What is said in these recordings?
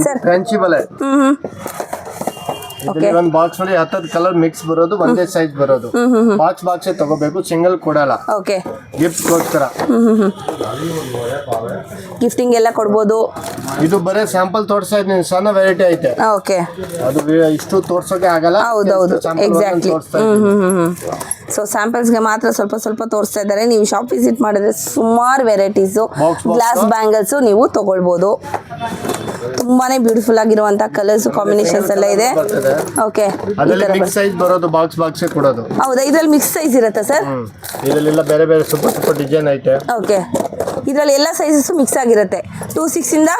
Sir ಫ್ರೆಂಚಿ ಬಳೆ okay ಒಂದು box ಅಲ್ಲಿ 10 ಕಲರ್ ಮಿಕ್ಸ್ ಬರೋದು, ಒಂದೇ ಸೈಜ್ ಬರೋದು. ಬಾಕ್ಸ್ ತಗೋಬೇಕು, ಸಿಂಗಲ್ ಕೊಡಲ್ಲ. ಓಕೆ ಗಿಫ್ಟ್ಗೋಸ್ಕರ ಗಿಫ್ಟಿಂಗ್ ಎಲ್ಲ ಕೊಡ್ಬೋದು. ಇದು ಬರೀ ಸ್ಯಾಂಪಲ್ ತೋರಿಸ್ತಾ ಇದ್ದೀನಿ, ಸಣ್ಣ ವೆರೈಟಿ ಐತೆ. ಓಕೆ ಅದು ಇಷ್ಟು ತೋರ್ಸೋಕೆ ಆಗಲ್ಲ. ಹೌದೌದು Sample ಎಕ್ಸಾಕ್ಟ್ಲಿ. ತೋರಿಸ್ತಾ ಇದ್ದೀನಿ. ಸೊ ಸ್ಯಾಂಪಲ್ಸ್ಗೆ ಮಾತ್ರ ಸ್ವಲ್ಪ ತೋರಿಸ್ತಾ ಇದ್ದಾರೆ. ನೀವು ಶಾಪ್ ವಿಸಿಟ್ ಮಾಡಿದ್ರೆ ಸುಮಾರು ವೆರೈಟೀಸು Box. ಗ್ಲಾಸ್ ಬ್ಯಾಂಗಲ್ಸು ನೀವು ತಗೊಳ್ಬೋದು. ತುಂಬಾನೇ ಬ್ಯೂಟಿಫುಲ್ ಆಗಿರುವಂತ ಕಲರ್ಸ್ ಕಾಂಬಿನೇಷನ್ಸ್ ಎಲ್ಲ ಇದೆ. ಬರ್ತದೆ. ಓಕೆ ಅದರಲ್ಲಿ ಮಿಕ್ಸ್ ಸೈಜ್ ಬರೋದು, ಬಾಕ್ಸ್ ಕೊಡೋದು. ಹೌದಾ, ಇದ್ರಲ್ಲಿ ಮಿಕ್ಸ್ ಸೈಜ್ ಇರುತ್ತೆ ಸರ್? ಇದರಲ್ಲೆಲ್ಲ ಬೇರೆ ಸೂಪರ್ ಡಿಸೈನ್ ಐತೆ. ಓಕೆ, ಇದರಲ್ಲಿ ಎಲ್ಲ ಸೈಜಸ್ ಮಿಕ್ಸ್ ಆಗಿರುತ್ತೆ. 2.6 ಇಂದ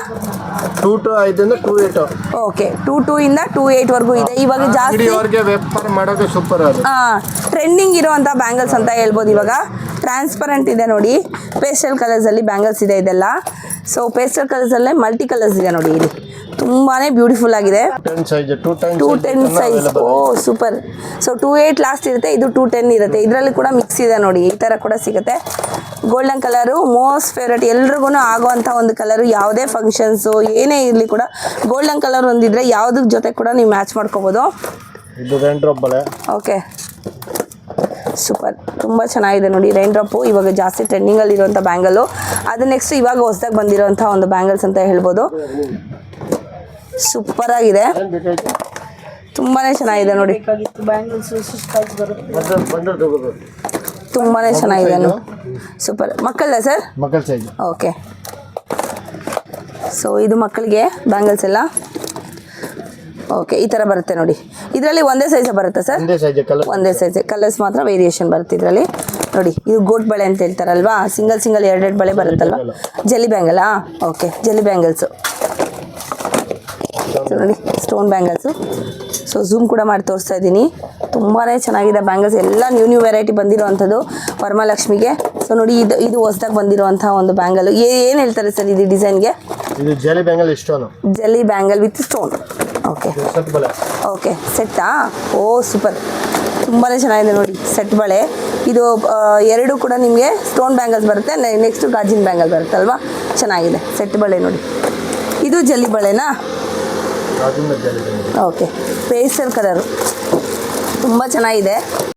2 to 5 ಇಂದ 2 8. ಓಕೆ 2 ಇಂದ 2.8 ವರೆಗೂ ಇದೆ. ಇವಾಗ ಜಾಸ್ತಿ ಅವ್ರಿಗೆ ವ್ಯಾಪಾರ ಮಾಡೋಕೆ ಸೂಪರ್ ಅದು. ಟ್ರೆಂಡಿಂಗ್ ಇರುವಂಥ ಬ್ಯಾಂಗಲ್ಸ್ ಅಂತ ಹೇಳ್ಬೋದು. ಇವಾಗ ಟ್ರಾನ್ಸ್ಪರೆಂಟ್ ಇದೆ ನೋಡಿ, ಪೇಸ್ಟಲ್ ಕಲರ್ಸಲ್ಲಿ ಬ್ಯಾಂಗಲ್ಸ್ ಇದೆ ಇದೆಲ್ಲ. ಸೊ ಪೇಸ್ಟಲ್ ಕಲರ್ಸಲ್ಲೇ ಮಲ್ಟಿ ಕಲರ್ಸ್ ಇದೆ ನೋಡಿ, ಇಲ್ಲಿ ತುಂಬಾ ಬ್ಯೂಟಿಫುಲ್ ಆಗಿದೆ. 210 ಸೈಜ್. ಓ ಸೂಪರ್. ಸೊ 2.8 ಲಾಸ್ಟ್ ಇರುತ್ತೆ, ಇದು 210 ಇರುತ್ತೆ. ಇದರಲ್ಲಿ ಕೂಡ ಮಿಕ್ಸ್ ಇದೆ ನೋಡಿ, ಈ ಥರ ಕೂಡ ಸಿಗುತ್ತೆ. ಗೋಲ್ಡನ್ ಕಲರು ಮೋಸ್ಟ್ ಫೇವ್ರೇಟ್, ಎಲ್ರಿಗೂ ಆಗುವಂಥ ಒಂದು ಕಲರು. ಯಾವುದೇ ಫಂಕ್ಷನ್ಸು ಏನೇ ಇರಲಿ ಕೂಡ ಗೋಲ್ಡನ್ ಕಲರ್ ಒಂದಿದ್ರೆ ಯಾವುದ್ರ ಜೊತೆ ಕೂಡ ನೀವು ಮ್ಯಾಚ್ ಮಾಡ್ಕೋಬೋದು. ಇದು ರೈನ್ ಡ್ರಾಪ್ ಬಳೆ. ಓಕೆ ಸೂಪರ್, ತುಂಬ ಚೆನ್ನಾಗಿದೆ ನೋಡಿ. ರೈನ್ ಡ್ರಾಪು ಇವಾಗ ಜಾಸ್ತಿ ಟ್ರೆಂಡಿಂಗಲ್ಲಿ ಇರುವಂಥ ಬ್ಯಾಂಗಲ್ಲು. ಅದು ನೆಕ್ಸ್ಟ್ ಇವಾಗ ಹೊಸದಾಗಿ ಬಂದಿರೋಂಥ ಒಂದು ಬ್ಯಾಂಗಲ್ಸ್ ಅಂತ ಹೇಳ್ಬೋದು. ಸೂಪರ್ ಆಗಿದೆ, ತುಂಬಾ ಚೆನ್ನಾಗಿದೆ ನೋಡಿ. ತುಂಬಾ ಚೆನ್ನಾಗಿದೆ. ಸೂಪರ್. ಮಕ್ಕಳದ ಸರ್? ಮಕ್ಕಳ ಸೈಜ್. ಓಕೆ, ಸೊ ಇದು ಮಕ್ಕಳಿಗೆ ಬ್ಯಾಂಗಲ್ಸ್ ಎಲ್ಲ. ಓಕೆ, ಈ ಥರ ಬರುತ್ತೆ ನೋಡಿ. ಇದರಲ್ಲಿ ಒಂದೇ ಸೈಜ್ ಬರುತ್ತೆ ಸರ್? ಒಂದೇ ಸೈಜ್. ಕಲರ್ಸ್ ಮಾತ್ರ ವೇರಿಯೇಷನ್ ಬರುತ್ತೆ ಇದರಲ್ಲಿ ನೋಡಿ. ಇದು ಗೋಟ್ ಬಳೆ ಅಂತ ಹೇಳ್ತಾರಲ್ವಾ, ಸಿಂಗಲ್ 2 ಬಳೆ ಬರುತ್ತಲ್ವಾ, ಜೆಲ್ಲಿ ಬ್ಯಾಂಗಲಾ? ಓಕೆ, ಜೆಲ್ಲಿ ಬ್ಯಾಂಗಲ್ಸು ನೋಡಿ, ಸ್ಟೋನ್ ಬ್ಯಾಂಗಲ್ಸು. ಸೊ ಝೂಮ್ ಕೂಡ ಮಾಡಿ ತೋರಿಸ್ತಾ ಇದ್ದೀನಿ. ತುಂಬಾ ಚೆನ್ನಾಗಿದೆ ಬ್ಯಾಂಗಲ್ಸ್ ಎಲ್ಲ. ನ್ಯೂ ವೆರೈಟಿ ಬಂದಿರೋವಂಥದ್ದು ವರಮಹಾಲಕ್ಷ್ಮಿಗೆ. ಸೊ ನೋಡಿ, ಇದು ಹೊಸದಾಗಿ ಬಂದಿರುವಂಥ ಒಂದು ಬ್ಯಾಂಗಲ್. ಏನು ಹೇಳ್ತಾರೆ ಸರ್ ಇದು ಡಿಸೈನ್ಗೆ? ಇದು jelly bangle stone. Jelly bangle with stone. Okay okay, ಸೆಟ್ಟಾ? ಓ ಸೂಪರ್, ತುಂಬಾ ಚೆನ್ನಾಗಿದೆ ನೋಡಿ ಸೆಟ್ ಬಳೆ. ಇದು 2 ಕೂಡ ನಿಮಗೆ ಸ್ಟೋನ್ ಬ್ಯಾಂಗಲ್ಸ್ ಬರುತ್ತೆ, ನೆಕ್ಸ್ಟ್ ಗಾಜಿನ ಬ್ಯಾಂಗಲ್ ಬರುತ್ತೆ ಅಲ್ವಾ. ಚೆನ್ನಾಗಿದೆ ಸೆಟ್ ಬಳೆ ನೋಡಿ. ಇದು ಜೆಲ್ಲಿ ಬಳೆನಾ? ಓಕೆ, ಪೇಸ್ಟಲ್ ಕಲರು ತುಂಬ ಚೆನ್ನಾಗಿದೆ.